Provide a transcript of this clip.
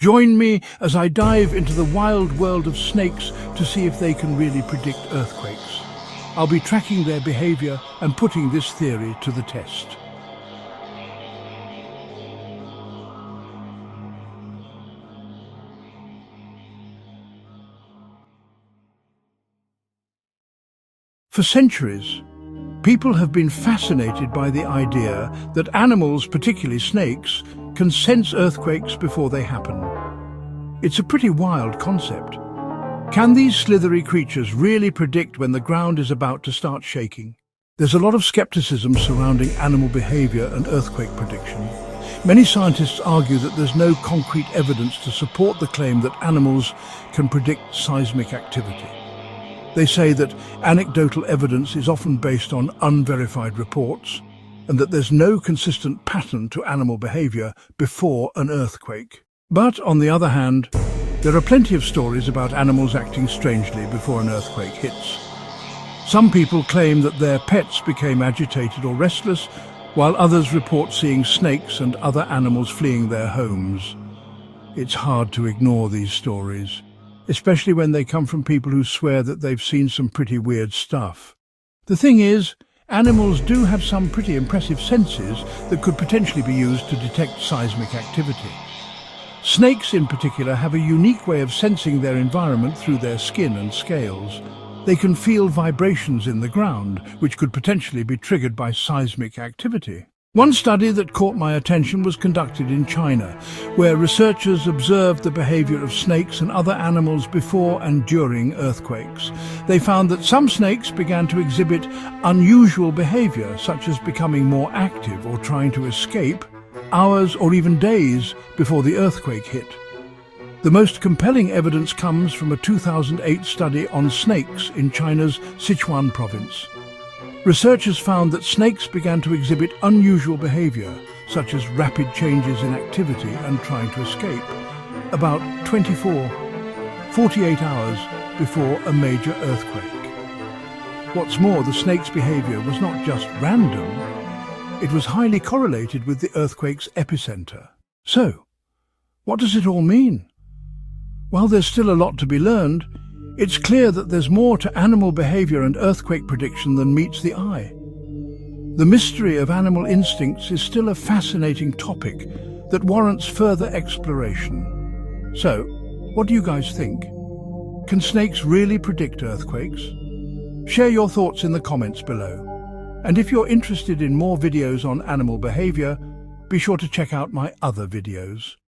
Join me as I dive into the wild world of snakes to see if they can really predict earthquakes. I'll be tracking their behavior and putting this theory to the test. For centuries, people have been fascinated by the idea that animals, particularly snakes, can sense earthquakes before they happen. It's a pretty wild concept. Can these slithery creatures really predict when the ground is about to start shaking? There's a lot of skepticism surrounding animal behavior and earthquake prediction. Many scientists argue that there's no concrete evidence to support the claim that animals can predict seismic activity. They say that anecdotal evidence is often based on unverified reports and that there's no consistent pattern to animal behavior before an earthquake. But on the other hand, there are plenty of stories about animals acting strangely before an earthquake hits. Some people claim that their pets became agitated or restless, while others report seeing snakes and other animals fleeing their homes. It's hard to ignore these stories, especially when they come from people who swear that they've seen some pretty weird stuff. The thing is, animals do have some pretty impressive senses that could potentially be used to detect seismic activity. Snakes in particular have a unique way of sensing their environment through their skin and scales. They can feel vibrations in the ground, which could potentially be triggered by seismic activity. One study that caught my attention was conducted in China, where researchers observed the behavior of snakes and other animals before and during earthquakes. They found that some snakes began to exhibit unusual behavior, such as becoming more active or trying to escape, hours or even days before the earthquake hit. The most compelling evidence comes from a 2008 study on snakes in China's Sichuan province. Researchers found that snakes began to exhibit unusual behavior, such as rapid changes in activity and trying to escape, about 48 hours before a major earthquake. What's more, the snake's behavior was not just random, it was highly correlated with the earthquake's epicenter. So, what does it all mean? While there's still a lot to be learned, it's clear that there's more to animal behavior and earthquake prediction than meets the eye. The mystery of animal instincts is still a fascinating topic that warrants further exploration. So, what do you guys think? Can snakes really predict earthquakes? Share your thoughts in the comments below. And if you're interested in more videos on animal behavior, be sure to check out my other videos.